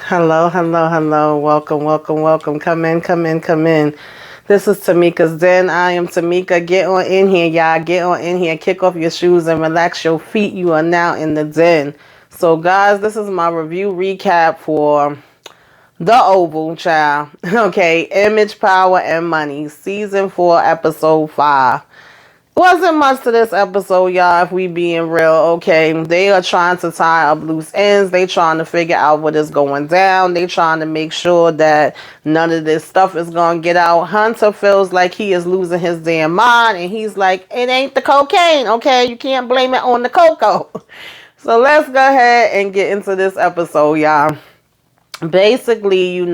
Hello, hello, hello. Welcome, welcome, welcome. Come in, come in, come in. This is Tamika's Den. I am Tamika. Get on in here, y'all. Get on in here. Kick off your shoes and relax your feet. You are now in the den. So, guys, this is my review recap for The Oval, child. Okay, Image, Power, and Money. Season 4, Episode 5. Wasn't much to this episode, y'all, if we being real, okay? They are trying to tie up loose ends. They trying to figure out what is going down. They trying to make sure that none of this stuff is going to get out. Hunter feels like he is losing his damn mind, and he's like, it ain't the cocaine, okay? You can't blame it on the cocoa. So let's go ahead and get into this episode, y'all. Basically,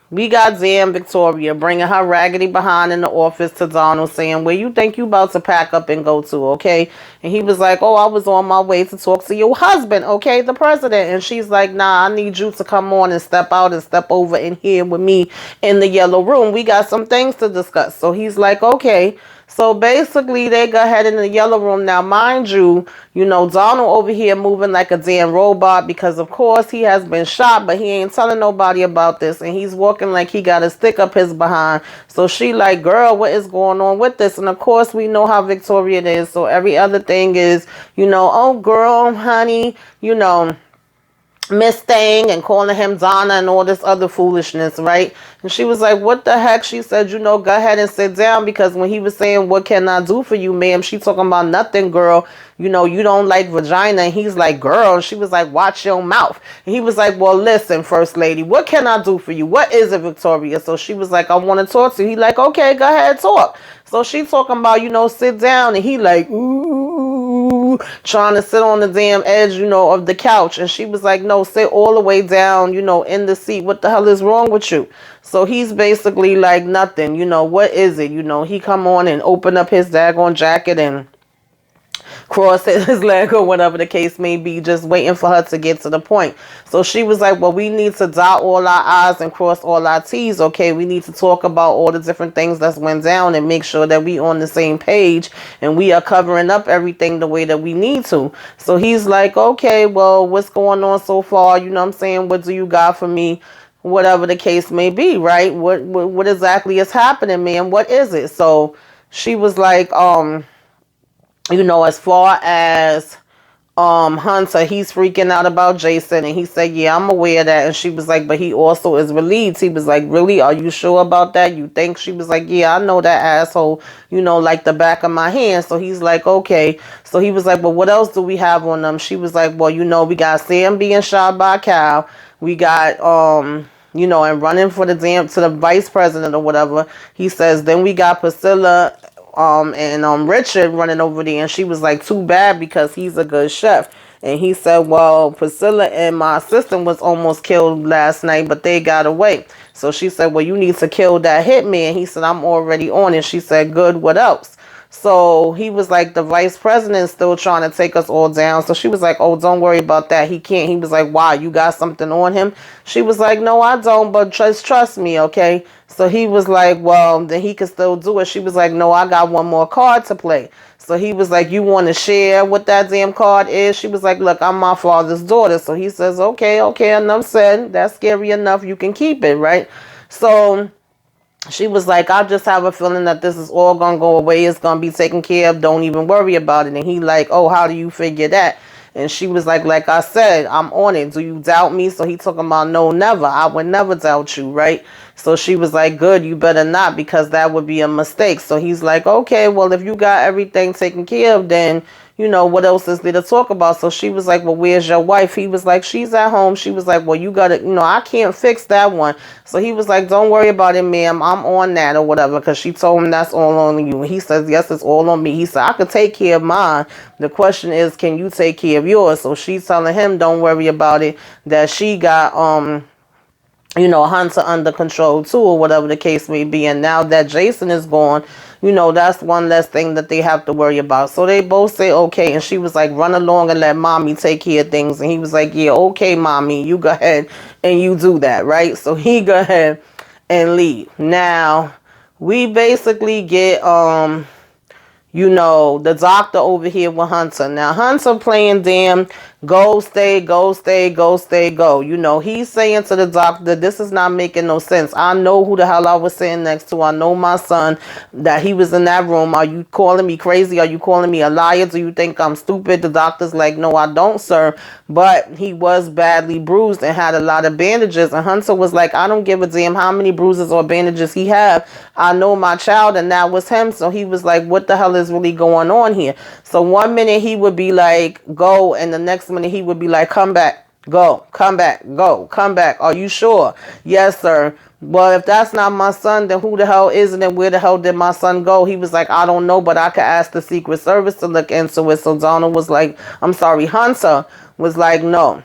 we got Zam Victoria bringing her raggedy behind in the office to Donald, saying, where you think you about to pack up and go to, okay? And he was like, oh, I was on my way to talk to your husband, okay, the president. And she's like, nah, I need you to come on and step out and step over in here with me in the yellow room. We got some things to discuss. So he's like, okay. So basically, they go ahead in the yellow room. Now, mind you, Donald over here moving like a damn robot because, of course, he has been shot, but he ain't telling nobody about this. And he's walking like he got a stick up his behind. So she like, girl, what is going on with this? And, of course, we know how Victoria is. So every other thing is, oh, girl, honey, Miss Thing and calling him Donna and all this other foolishness, right? And she was like, what the heck? She said, go ahead and sit down, because when he was saying, what can I do for you, ma'am? She talking about nothing, girl. You don't like vagina. And he's like, girl. And she was like, watch your mouth. And he was like, well, listen, First Lady, what can I do for you? What is it, Victoria? So she was like, I want to talk to you. He like, okay, go ahead, talk. So she talking about, sit down. And he like, ooh, trying to sit on the damn edge, of the couch. And she was like, no, sit all the way down, in the seat. What the hell is wrong with you? So he's basically like, nothing, what is it? He come on and open up his daggone jacket and cross his leg or whatever the case may be, just waiting for her to get to the point. So she was like, well, we need to dot all our I's and cross all our T's, okay? We need to talk about all the different things that went down and make sure that we on the same page and we are covering up everything the way that we need to. So he's like, okay, well, what's going on so far? You know what I'm saying? What do you got for me? Whatever the case may be, right? What exactly is happening, man? What is it? So she was like, as far as Hunter, he's freaking out about Jason, and he said, yeah, I'm aware of that. And she was like, but he also is relieved. He was like, really? Are you sure about that? You think? She was like, yeah, I know that asshole, like the back of my hand. So he's like, okay. So he was like, but what else do we have on them? She was like, well, we got Sam being shot by a cow. We got and running for the to the vice president or whatever. He says, then we got Priscilla and Richard running over there, and she was like, too bad, because he's a good chef. And he said, well, Priscilla and my assistant was almost killed last night, but they got away. So she said, well, you need to kill that hitman. He said, I'm already on it. She said, good, what else? So he was like, the vice president is still trying to take us all down. So she was like, oh, don't worry about that. He can't. He was like, why? You got something on him? She was like, no, I don't, but trust me, okay? So he was like, well, then he can still do it. She was like, no, I got one more card to play. So he was like, you want to share what that damn card is? She was like, look, I'm my father's daughter. So he says, okay, enough said. That's scary enough. You can keep it, right? So she was like, I just have a feeling that this is all going to go away. It's going to be taken care of. Don't even worry about it. And he like, oh, how do you figure that? And she was like I said, I'm on it. Do you doubt me? So he talking about, no, never. I would never doubt you, right? So she was like, good, you better not, because that would be a mistake. So he's like, okay, well, if you got everything taken care of, then, what else is there to talk about? So she was like, well, where's your wife? He was like, she's at home. She was like, well, you got to, I can't fix that one. So he was like, don't worry about it, ma'am. I'm on that or whatever, because she told him that's all on you. And he says, yes, it's all on me. He said, I could take care of mine. The question is, can you take care of yours? So she's telling him, don't worry about it, that she got, Hunter under control too, or whatever the case may be. And now that Jason is gone, that's one less thing that they have to worry about. So they both say, okay. And she was like, run along and let mommy take care of things. And he was like, yeah, okay, mommy, you go ahead and you do that, right? So he go ahead and leave. Now, we basically get, the doctor over here with Hunter. Now, Hunter playing damn Go, stay, go, stay, go, stay, go. You know, he's saying to the doctor, this is not making no sense. I know who the hell I was sitting next to. I know my son, that he was in that room. Are you calling me crazy? Are you calling me a liar? Do you think I'm stupid? The doctor's like, no, I don't, sir. But he was badly bruised and had a lot of bandages. And Hunter was like, I don't give a damn how many bruises or bandages he have. I know my child, and that was him. So he was like, what the hell is really going on here? So one minute he would be like, go, and the next minute he would be like, come back, go, come back, go, come back. Are you sure? Yes, sir. Well, if that's not my son, then who the hell is it, and where the hell did my son go? He was like, I don't know, but I could ask the Secret Service to look into it. So Donald was like, I'm sorry, Hunter was like, no,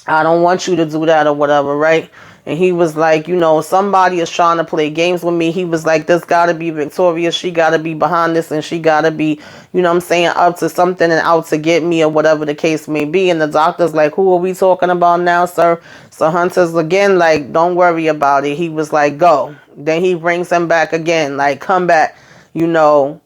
I don't want you to do that or whatever, right? And he was like, you know, somebody is trying to play games with me. He was like, this got to be Victoria. She got to be behind this, and she got to be, you know what I'm saying, up to something and out to get me or whatever the case may be. And the doctor's like, who are we talking about now, sir? So Hunter's again like, don't worry about it. He was like, go. Then he brings him back again, like, come back, you know.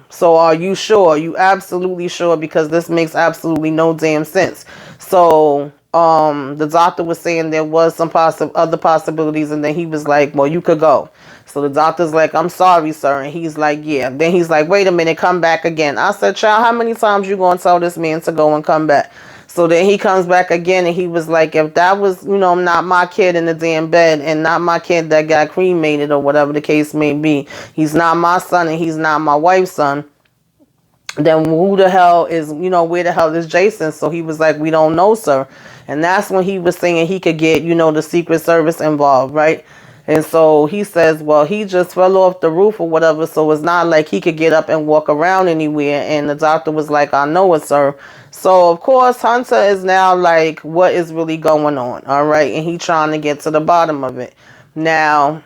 So are you sure? Are you absolutely sure? Because this makes absolutely no damn sense. So the doctor was saying there was some other possibilities, and then he was like, well, you could go. So the doctor's like, I'm sorry, sir. And he's like, yeah. Then he's like, wait a minute, come back again. I said, child, how many times you gonna tell this man to go and come back? So then he comes back again, and he was like, if that was, you know, not my kid in the damn bed, and not my kid that got cremated or whatever the case may be, he's not my son, and he's not my wife's son, then who the hell is, you know, where the hell is Jason? So he was like, we don't know, sir. And that's when he was saying he could get, you know, the Secret Service involved, right? And so he says, well, he just fell off the roof or whatever, so it's not like he could get up and walk around anywhere. And the doctor was like, I know it, sir. So, of course, Hunter is now like, what is really going on, all right? And he trying to get to the bottom of it. Now,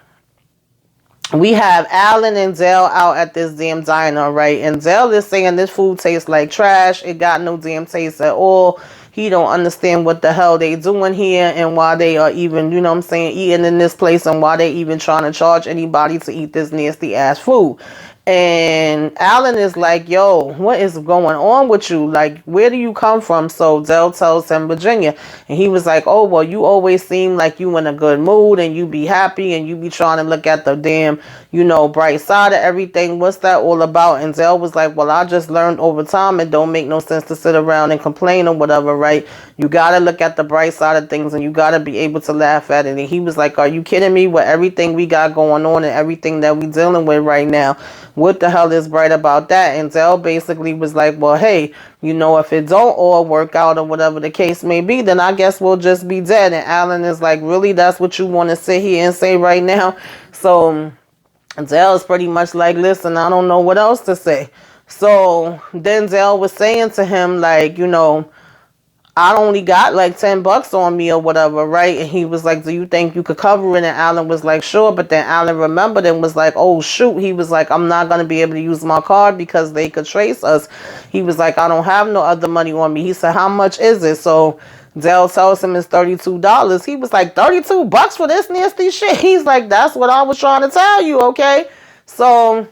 we have Alan and Dale out at this damn diner, right? And Dale is saying this food tastes like trash. It got no damn taste at all. He don't understand what the hell they doing here, and why they are even, you know what I'm saying, eating in this place, and why they even trying to charge anybody to eat this nasty ass food. And Alan is like, yo, what is going on with you? Like, where do you come from? So Dell tells him Virginia. And he was like, oh, well, you always seem like you in a good mood, and you be happy, and you be trying to look at the damn, you know, bright side of everything. What's that all about? And Dell was like, well, I just learned over time it don't make no sense to sit around and complain or whatever, right? You got to look at the bright side of things, and you got to be able to laugh at it. And he was like, are you kidding me? With everything we got going on and everything that we dealing with right now, what the hell is bright about that? And Dell basically was like, well, hey, you know, if it don't all work out or whatever the case may be, then I guess we'll just be dead. And Alan is like, really? That's what you want to sit here and say right now? So Dell is pretty much like, listen, I don't know what else to say. So then Dell was saying to him, like, you know, I only got like $10 on me or whatever, right? And he was like, do you think you could cover it? And Alan was like, sure. But then Alan remembered and was like, oh, shoot. He was like, I'm not going to be able to use my card because they could trace us. He was like, I don't have no other money on me. He said, how much is it? So Dell tells him it's $32. He was like, $32 for this nasty shit? He's like, that's what I was trying to tell you, okay? So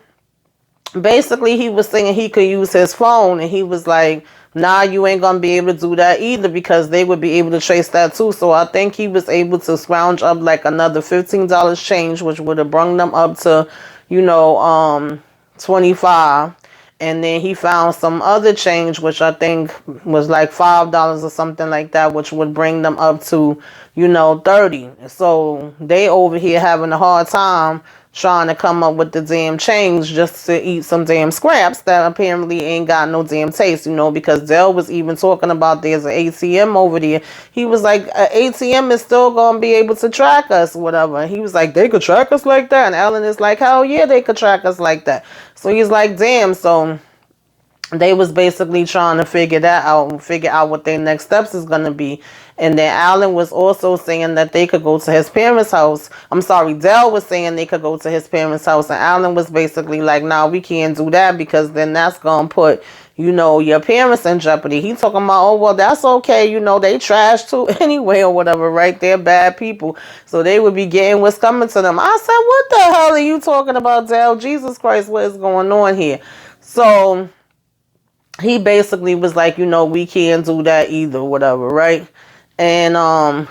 basically he was saying he could use his phone, and he was like, nah, you ain't gonna be able to do that either, because they would be able to trace that too. So I think he was able to scrounge up like another $15 change, which would have brought them up to, you know, 25. And then he found some other change, which I think was like $5 or something like that, which would bring them up to, you know, 30. So they over here having a hard time trying to come up with the damn change just to eat some damn scraps that apparently ain't got no damn taste, you know, because Dell was even talking about there's an ATM over there. He was like, an ATM is still going to be able to track us, whatever. He was like, they could track us like that? And Alan is like, hell yeah, they could track us like that. So he's like, damn. So they was basically trying to figure that out and figure out what their next steps is going to be. And then Alan was also saying that they could go to his parents' house. I'm sorry, Dell was saying they could go to his parents' house. And Alan was basically like, nah, we can't do that, because then that's going to put, you know, your parents in jeopardy. He talking about, oh, well, that's okay. You know, they trash too anyway or whatever, right? They're bad people. So they would be getting what's coming to them. I said, what the hell are you talking about, Dell? Jesus Christ, what is going on here? So he basically was like, we can't do that either, whatever, right? And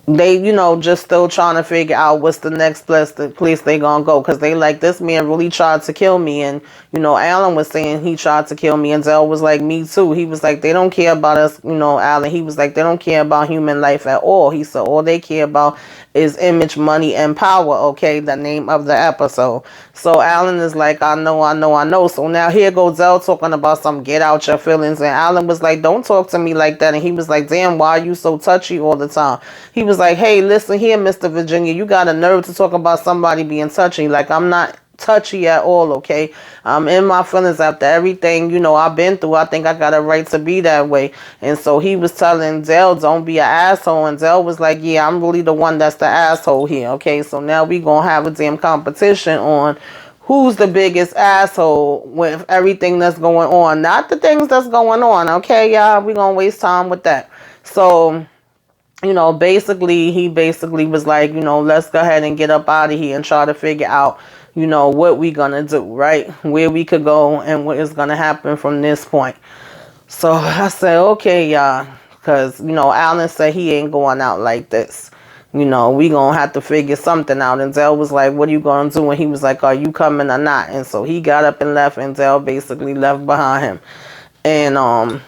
they, just still trying to figure out what's the next place they gonna go, because they like, this man really tried to kill me. And Alan was saying he tried to kill me, and Zell was like, me too. He was like, they don't care about us, Alan. He was like, they don't care about human life at all. He said all they care about is image, money, and power. Okay, the name of the episode. So Alan is like, I know. So now here goes Zell talking about some get out your feelings, and Alan was like, don't talk to me like that. And he was like, damn, why are you so touchy all the time? He was like, hey, listen here, Mr. Virginia, you got a nerve to talk about somebody being touchy. Like, I'm not touchy at all, okay? I'm in my feelings after everything, I've been through. I think I got a right to be that way. And so he was telling Zell, don't be an asshole. And Zell was like, yeah, I'm really the one that's the asshole here, okay? So now we gonna have a damn competition on who's the biggest asshole with everything that's going on. Not the things that's going on, okay, y'all? We gonna waste time with that. So he basically was like, let's go ahead and get up out of here and try to figure out, what we gonna do, right? Where we could go and what is gonna happen from this point. So I said, okay, y'all, because, Alan said he ain't going out like this. We gonna have to figure something out. And Zell was like, what are you gonna do? And he was like, are you coming or not? And so he got up and left, and Zell basically left behind him. And,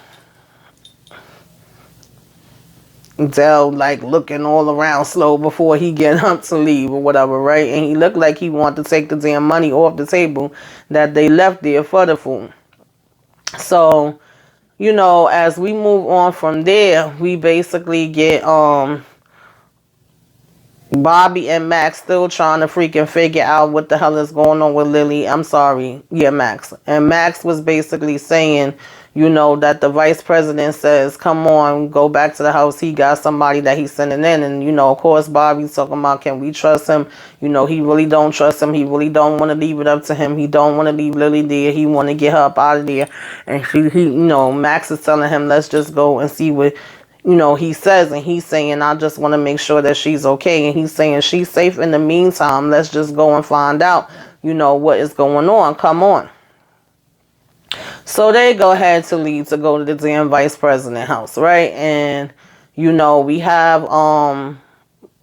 Zell like looking all around slow before he get up to leave or whatever, right? And he looked like he wanted to take the damn money off the table that they left there for the food. So, as we move on from there, we basically get Bobby and Max still trying to freaking figure out what the hell is going on with Lily. I'm sorry. Yeah, Max. And Max was basically saying, that the vice president says, come on, go back to the house. He got somebody that he's sending in. And, of course, Bobby's talking about, can we trust him? He really don't trust him. He really don't want to leave it up to him. He don't want to leave Lily there. He want to get her up out of there. And Max is telling him, let's just go and see what he says. And he's saying, I just want to make sure that she's okay. And he's saying, she's safe in the meantime. Let's just go and find out, what is going on. Come on. So they go ahead to leave to go to the damn vice president house, right? And, we have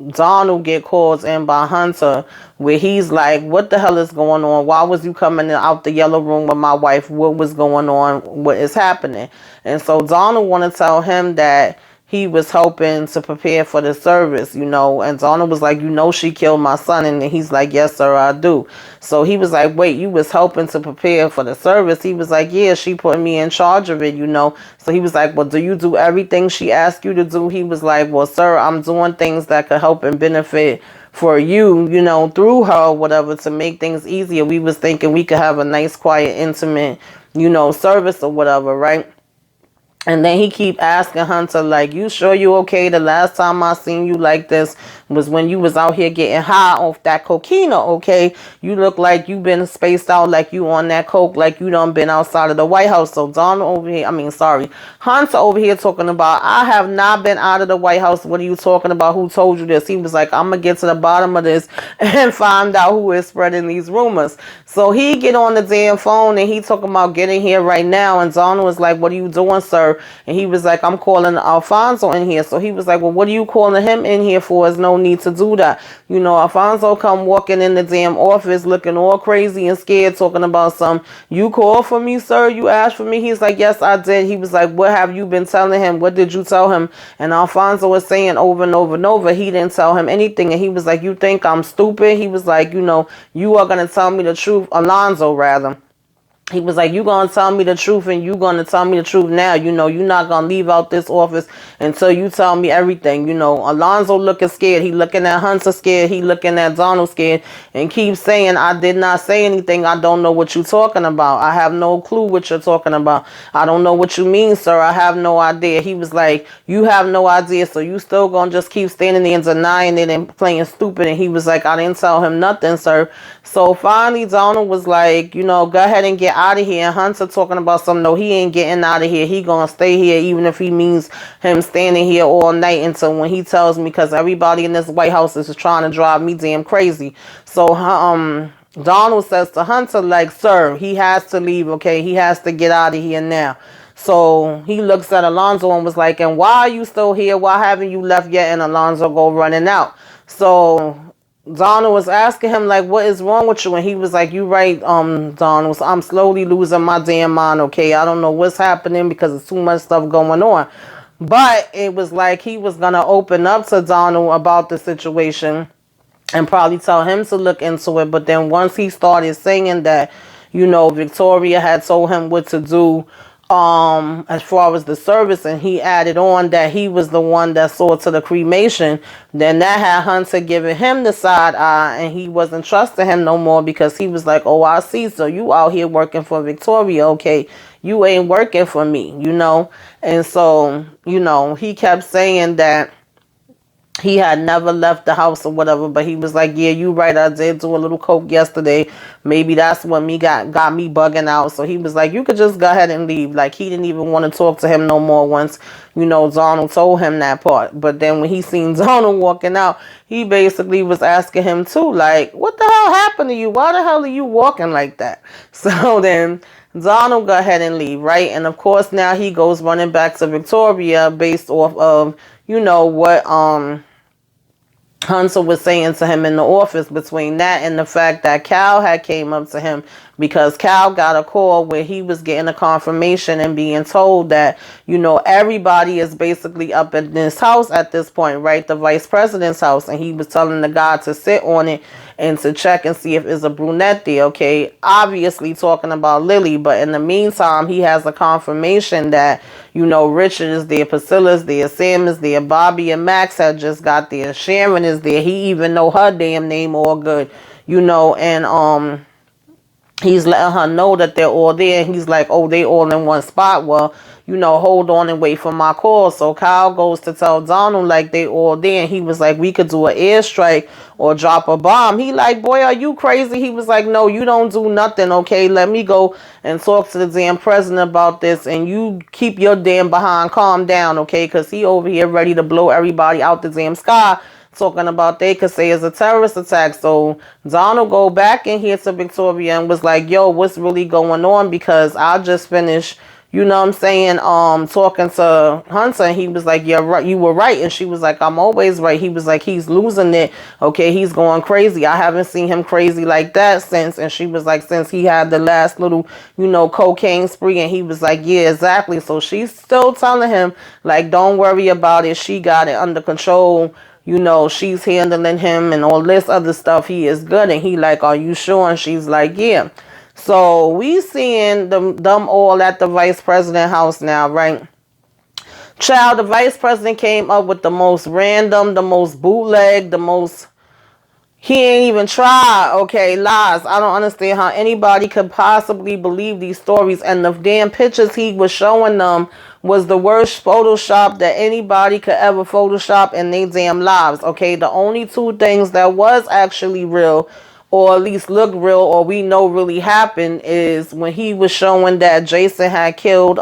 Donald get called in by Hunter, where he's like, what the hell is going on? Why was you coming out the yellow room with my wife? What was going on? What is happening? And so Donald want to tell him that he was helping to prepare for the service, and Donald was like, she killed my son. And he's like, yes, sir, I do. So he was like, wait, you was helping to prepare for the service? He was like, yeah, she put me in charge of it, So he was like, well, do you do everything she asked you to do? He was like, well, sir, I'm doing things that could help and benefit for you, through her or whatever, to make things easier. We was thinking we could have a nice, quiet, intimate, service or whatever, right? And then he keep asking Hunter, like, you sure you okay? The last time I seen you like this was when you was out here getting high off that coquina, okay? You look like you been spaced out, like you on that coke, like you done been outside of the White House. So Hunter over here talking about, I have not been out of the White House. What are you talking about? Who told you this? He was like, I'm gonna get to the bottom of this and find out who is spreading these rumors. So he get on the damn phone and he talking about getting here right now. And Donald was like, what are you doing, sir? And he was like, I'm calling Alfonso in here. So he was like, well, what are you calling him in here for? There's no need to do that. Alfonso come walking in the damn office looking all crazy and scared, talking about you called for me, sir? You asked for me? He's like, yes, I did. He was like, what have you been telling him? What did you tell him? And Alfonso was saying over and over and over, he didn't tell him anything. And he was like, you think I'm stupid? He was like, you are going to tell me the truth. Alonzo, rather. He was like, you going to tell me the truth, and you going to tell me the truth now. You're not going to leave out this office until you tell me everything. Alonzo looking scared. He looking at Hunter scared. He looking at Donald scared, and keeps saying, I did not say anything. I don't know what you're talking about. I have no clue what you're talking about. I don't know what you mean, sir. I have no idea. He was like, you have no idea, so you still going to just keep standing there and denying it and playing stupid. And he was like, I didn't tell him nothing, sir. So finally, Donald was like, go ahead and get out of here. And Hunter talking about something. No, he ain't getting out of here. He gonna stay here, even if he means him standing here all night until when he tells me, because everybody in this White House is trying to drive me damn crazy. So Donald says to Hunter, like, sir, he has to leave, okay? He has to get out of here now. So he looks at Alonzo and was like, and why are you still here? Why haven't you left yet? And Alonzo go running out. So Donald was asking him, like, what is wrong with you? And he was like, you right, Donald. So I'm slowly losing my damn mind, okay? I don't know what's happening because there's too much stuff going on. But it was like he was going to open up to Donald about the situation and probably tell him to look into it. But then once he started saying that, Victoria had told him what to do as far as the service, and he added on that he was the one that saw to the cremation, then that had Hunter giving him the side eye, and he wasn't trusting him no more because he was like, oh, I see, so you out here working for Victoria, okay, you ain't working for me, and so he kept saying that he had never left the house or whatever, but he was like, yeah, you right, I did do a little coke yesterday. Maybe that's what got me bugging out. So he was like, you could just go ahead and leave. Like, he didn't even want to talk to him no more once, Donald told him that part. But then when he seen Donald walking out, he basically was asking him too, like, what the hell happened to you? Why the hell are you walking like that? So then Donald go ahead and leave, right? And of course now he goes running back to Victoria based off of, what Hunter was saying to him in the office. Between that and the fact that Cal had came up to him, because Cal got a call where he was getting a confirmation and being told that, everybody is basically up in this house at this point, right? The vice president's house. And he was telling the guy to sit on it and to check and see if it's a brunette there, okay? Obviously talking about Lily, but in the meantime, he has a confirmation that, Richard is there, Priscilla's there, Sam is there, Bobby and Max had just got there, Sharon is there. He even know her damn name all good, and he's letting her know that they're all there. And he's like, oh, they all in one spot. Well, hold on and wait for my call. So Kyle goes to tell Donald, like, they all there. And he was like, we could do an airstrike or drop a bomb. He like, boy, are you crazy? He was like, no, you don't do nothing, okay? Let me go and talk to the damn president about this. And you keep your damn behind calm down, okay? Because he over here ready to blow everybody out the damn sky, talking about they could say it's a terrorist attack. So Donald go back in here to Victoria and was like, yo, what's really going on? Because I just finished, talking to Hunter, and he was like, yeah, right, you were right. And she was like, I'm always right. He was like, he's losing it. Okay, he's going crazy. I haven't seen him crazy like that since. And she was like, since he had the last little, cocaine spree. And he was like, yeah, exactly. So she's still telling him, like, don't worry about it. She got it under control. She's handling him and all this other stuff. He is good. And he like, are you sure? And she's like, yeah. So we seeing them all at the vice president house now, right? Child, the vice president came up with the most random, the most bootleg, the most... He ain't even tried, okay, lies. I don't understand how anybody could possibly believe these stories. And the damn pictures he was showing them was the worst Photoshop that anybody could ever Photoshop in their damn lives, okay? The only two things that was actually real, or at least look real, or we know really happened, is when he was showing that Jason had killed,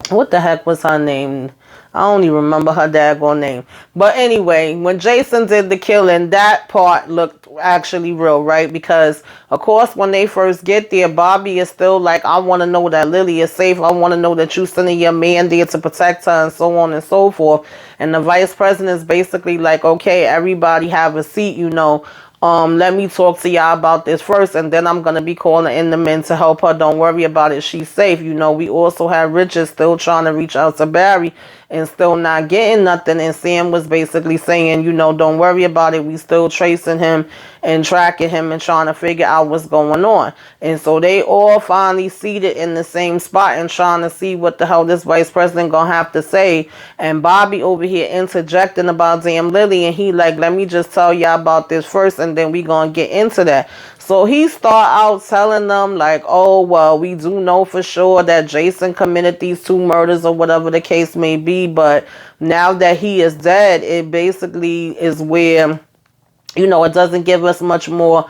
what the heck was her name? I don't even remember her daggone name. But anyway, when Jason did the killing, that part looked actually real, right? Because, of course, when they first get there, Bobby is still like, I want to know that Lily is safe. I want to know that you sending your man there to protect her and so on and so forth. And the vice president is basically like, okay, everybody have a seat, let me talk to y'all about this first, and then I'm going to be calling in the men to help her. Don't worry about it. She's safe. We also had Richard still trying to reach out to Barry and still not getting nothing. And Sam was basically saying, don't worry about it. We still tracing him and tracking him and trying to figure out what's going on. And so they all finally seated in the same spot and trying to see what the hell this vice president going to have to say. And Bobby over here interjecting about damn Lily. And he like, let me just tell y'all about this first, and then we going to get into that. So he start out telling them like, oh, well, we do know for sure that Jason committed these 2 murders or whatever the case may be. But now that he is dead, it basically is where, it doesn't give us much more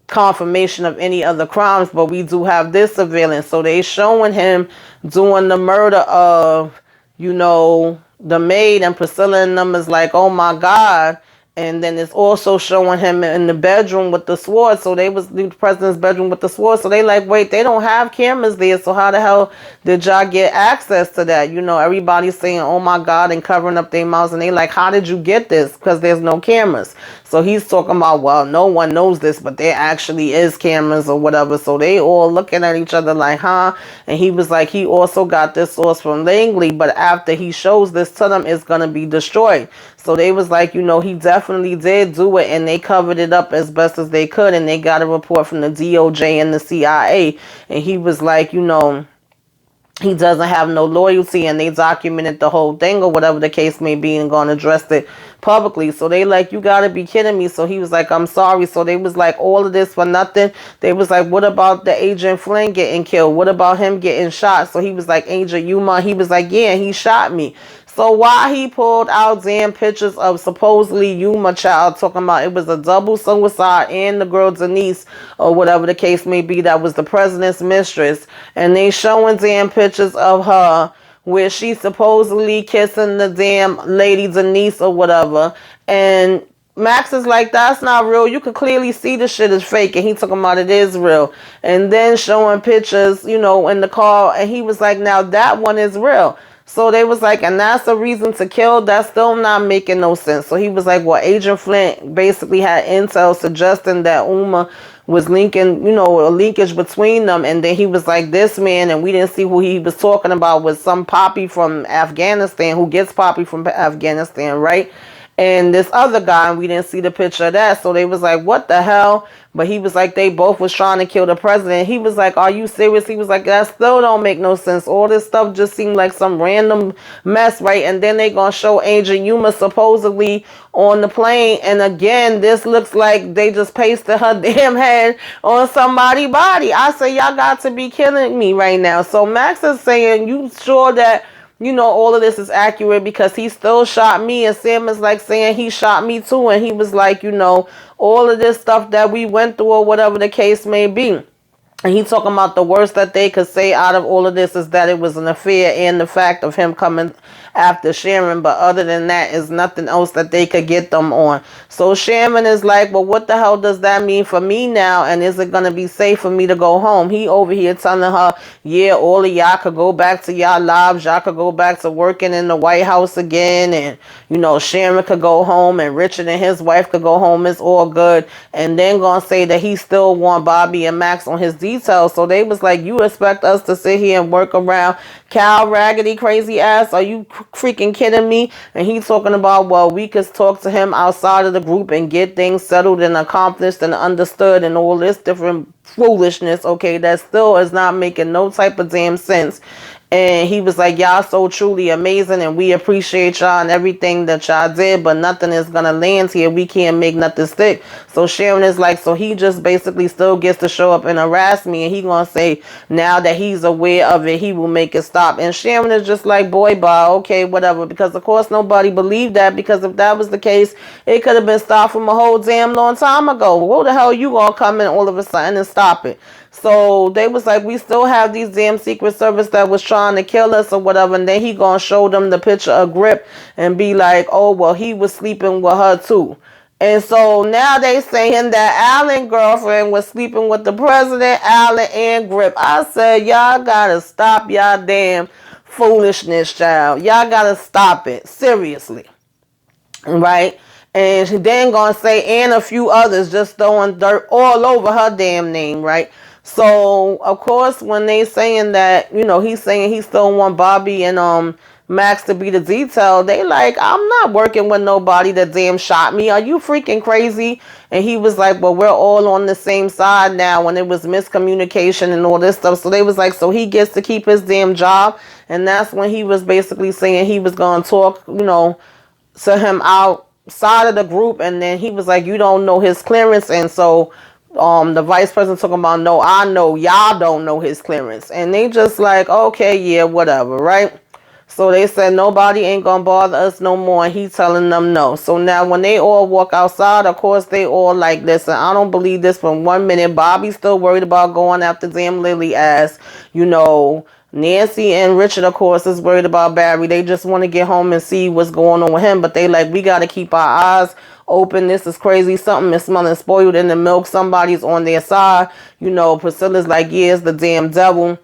confirmation of any other crimes. But we do have this surveillance. So they showing him doing the murder of, the maid, and Priscilla and them is like, oh, my God. And then it's also showing him in the bedroom with the sword. So they was the president's bedroom with the sword. So they like, wait, they don't have cameras there. So how the hell did y'all get access to that? You know, everybody's saying, oh my God, and covering up their mouths. And they like, how did you get this? Because there's no cameras. So he's talking about, well, no one knows this, but there actually is cameras or whatever. So they all looking at each other like, huh? And he was like, he also got this source from Langley, but after he shows this to them, it's going to be destroyed. So they was like, you know, he definitely did do it, and they covered it up as best as they could, and they got a report from the DOJ and the CIA, and he was like, you know, he doesn't have no loyalty, and they documented the whole thing or whatever the case may be and gonna address it publicly. So they like, you gotta be kidding me. So he was like, I'm sorry. So they was like, all of this for nothing. They was like, what about the Agent Flynn getting killed? What about him getting shot? So he was like, Agent Yuma, he was like, yeah, he shot me. So why he pulled out damn pictures of supposedly Yuma child, talking about it was a double suicide and the girl Denise or whatever the case may be that was the president's mistress, and they showing damn pictures of her where she's supposedly kissing the damn lady Denise or whatever, and Max is like, that's not real. You could clearly see the shit is fake. And he talking about it is real. And then showing pictures, you know, in the car. And he was like, now that one is real. So they was like, and that's a reason to kill? That's still not making no sense. So he was like, well, Agent Flint basically had intel suggesting that Uma was linking, you know, a linkage between them. And then he was like, this man, and we didn't see who he was talking about, was some poppy from Afghanistan who gets poppy from Afghanistan, right? And this other guy, and we didn't see the picture of that. So they was like, what the hell? But he was like, they both was trying to kill the president. He was like, are you serious? He was like, that still don't make no sense. All this stuff just seemed like some random mess, right? And then they gonna show Agent Yuma supposedly on the plane. And again, this looks like they just pasted her damn head on somebody's body. I say, y'all got to be killing me right now. So Max is saying, you sure that, you know, all of this is accurate, because he still shot me, and Sam is like saying he shot me too, and he was like, you know, all of this stuff that we went through or whatever the case may be. And he talking about the worst that they could say out of all of this is that it was an affair, and the fact of him coming after Sharon. But other than that, is nothing else that they could get them on. So Sharon is like, well, what the hell does that mean for me now? And is it going to be safe for me to go home? He over here telling her, yeah, all of y'all could go back to y'all lives. Y'all could go back to working in the White House again. And, you know, Sharon could go home, and Richard and his wife could go home. It's all good. And then going to say that he still want Bobby and Max on his details. So they was like, you expect us to sit here and work around Cal Raggedy crazy ass? Are you freaking kidding me? And he talking about, well, we could talk to him outside of the group and get things settled and accomplished and understood and all this different foolishness. Okay, that still is not making no type of damn sense. And he was like, y'all so truly amazing, and we appreciate y'all and everything that y'all did, but nothing is going to land here. We can't make nothing stick. So Sharon is like, so he just basically still gets to show up and harass me, and he going to say now that he's aware of it, he will make it stop. And Sharon is just like, boy, bye, okay, whatever. Because, of course, nobody believed that, because if that was the case, it could have been stopped from a whole damn long time ago. What the hell you going to come in all of a sudden and stop it? So they was like, we still have these damn Secret Service that was trying to kill us or whatever. And then he gonna show them the picture of Grip and be like, oh, well, he was sleeping with her too. And so now they saying that Allen girlfriend was sleeping with the president, Allen and Grip. I said, y'all gotta stop y'all damn foolishness, child. Y'all gotta stop it. Seriously. Right? And she then gonna say, and a few others, just throwing dirt all over her damn name, right? So, of course, when they saying that, you know, he's saying he still want Bobby and Max to be the detail, they like, I'm not working with nobody that damn shot me. Are you freaking crazy? And he was like, well, we're all on the same side now, when it was miscommunication and all this stuff. So they was like, so he gets to keep his damn job. And that's when he was basically saying he was going to talk, you know, to him outside of the group. And then he was like, you don't know his clearance. And so the vice president talking about, no, I know y'all don't know his clearance. And they just like, okay, yeah, whatever, right? So they said nobody ain't gonna bother us no more, and he telling them no. So now when they all walk outside, of course they all like, listen, I don't believe this for 1 minute. Bobby's still worried about going after damn Lily ass. You know, Nancy and Richard, of course, is worried about Barry. They just want to get home and see what's going on with him. But they like, we got to keep our eyes open. This is crazy. Something is smelling spoiled in the milk. Somebody's on their side. You know, Priscilla's like, yeah, it's the damn devil.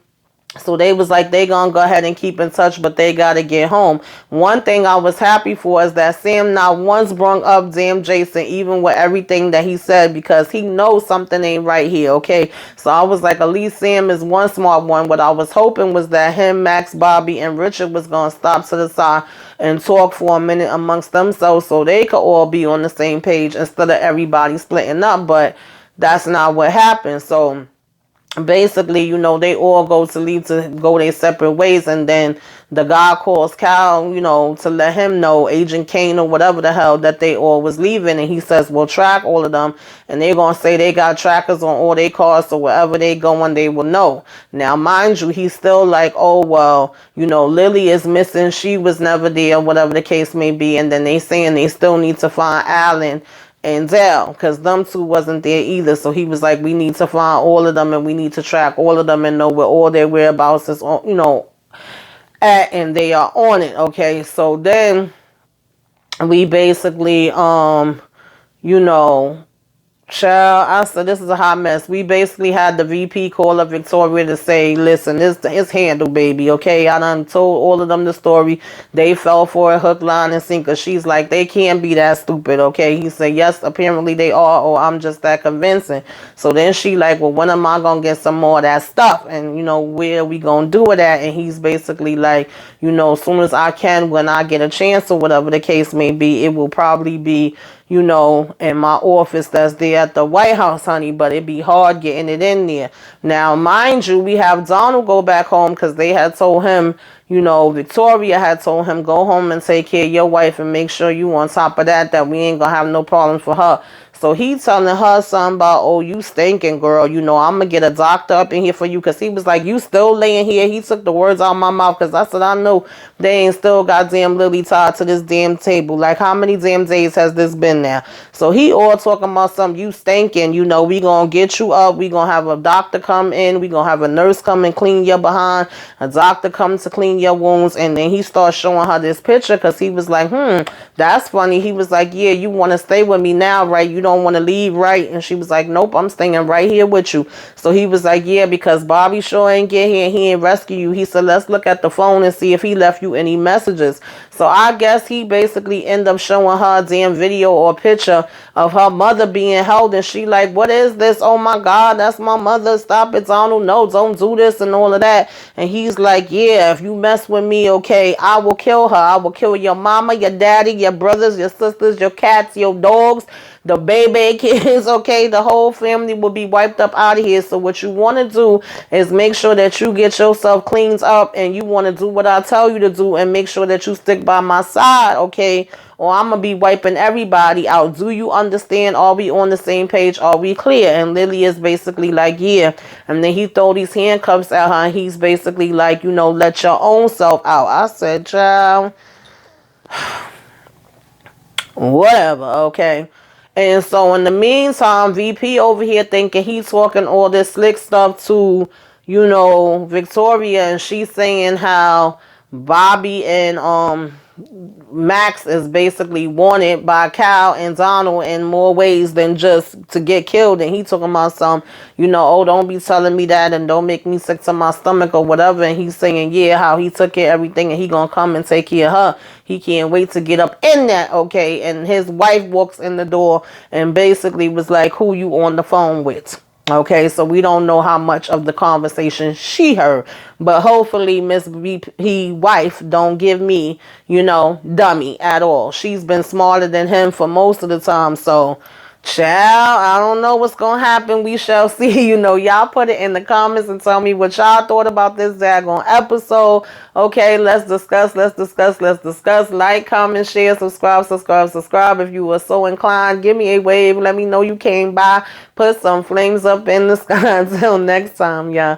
So they was like, they gonna go ahead and keep in touch, but they gotta get home. One thing I was happy for is that Sam not once brung up damn Jason, even with everything that he said, because he knows something ain't right here, okay? So I was like, at least Sam is one smart one. What I was hoping was that him, Max, Bobby, and Richard was gonna stop to the side and talk for a minute amongst themselves so they could all be on the same page instead of everybody splitting up, but that's not what happened. So basically, you know, they all go to leave to go their separate ways, and then the guy calls Cal, you know, to let him know, Agent Kane or whatever the hell, that they all was leaving, and he says, well, track all of them, and they're gonna say they got trackers on all their cars, so wherever they going, they will know. Now, mind you, he's still like, oh, well, you know, Lily is missing, she was never there, whatever the case may be, and then they saying they still need to find Alan and Dell, because them two wasn't there either. So he was like, we need to find all of them, and we need to track all of them and know where all their whereabouts is on, you know, at, and they are on it. Okay, so then we basically you know, child, I said, this is a hot mess. We basically had the VP call up Victoria to say, listen, this is handled, baby, okay? I done told all of them the story. They fell for a hook, line, and sinker. She's like, they can't be that stupid, okay? He said, yes, apparently they are, or I'm just that convincing. So then she like, well, when am I going to get some more of that stuff? And, you know, where we going to do it at? And he's basically like, you know, as soon as I can, when I get a chance or whatever the case may be, it will probably be, you know, in my office that's there at the White House, honey, but it'd be hard getting it in there. Now, mind you, we have Donald go back home because they had told him, you know, Victoria had told him, go home and take care of your wife and make sure you on top of that we ain't gonna have no problems for her. So he telling her something about, oh, you stinking, girl. You know, I'm going to get a doctor up in here for you. Because he was like, you still laying here. He took the words out of my mouth. Because I said, I know they ain't still goddamn Lily tied to this damn table. Like, how many damn days has this been now? So he all talking about something, you stinking. You know, we going to get you up. We going to have a doctor come in. We going to have a nurse come and clean your behind. A doctor come to clean your wounds. And then he starts showing her this picture. Because he was like, that's funny. He was like, yeah, you want to stay with me now, right? You don't want to leave, right? And she was like, nope, I'm staying right here with you. So he was like, yeah, because Bobby sure ain't get here and he ain't rescue you. He said, let's look at the phone and see if he left you any messages. So I guess he basically ended up showing her a damn video or picture of her mother being held, and she like, what is this? Oh my God, that's my mother. Stop it, Donald. No, don't do this and all of that. And he's like, yeah, if you mess with me, okay, I will kill her. I will kill your mama, your daddy, your brothers, your sisters, your cats, your dogs, the baby kids, okay? The whole family will be wiped up out of here. So what you want to do is make sure that you get yourself cleaned up, and you want to do what I tell you to do, and make sure that you stick by my side, okay? Or I'm going to be wiping everybody out. Do you understand? Are we on the same page? Are we clear? And Lily is basically like, yeah. And then he throw these handcuffs at her, and he's basically like, you know, let your own self out. I said, child, whatever, okay? And so in the meantime, VP over here thinking he's talking all this slick stuff to, you know, Victoria, and she's saying how Bobby and Max is basically wanted by Cal and Donald in more ways than just to get killed. And he talking about some, you know, oh, don't be telling me that and don't make me sick to my stomach or whatever. And he's saying, yeah, how he took care of everything and he gonna come and take care of her. He can't wait to get up in that, okay? And his wife walks in the door and basically was like, who you on the phone with? Okay, so we don't know how much of the conversation she heard. But hopefully Miss VP wife don't give me, you know, dummy at all. She's been smarter than him for most of the time. So, child, I don't know what's going to happen. We shall see. You know, y'all put it in the comments and tell me what y'all thought about this daggone episode. Okay, let's discuss. Like, comment, share, subscribe. If you were so inclined, give me a wave. Let me know you came by. Put some flames up in the sky. Until next time, y'all.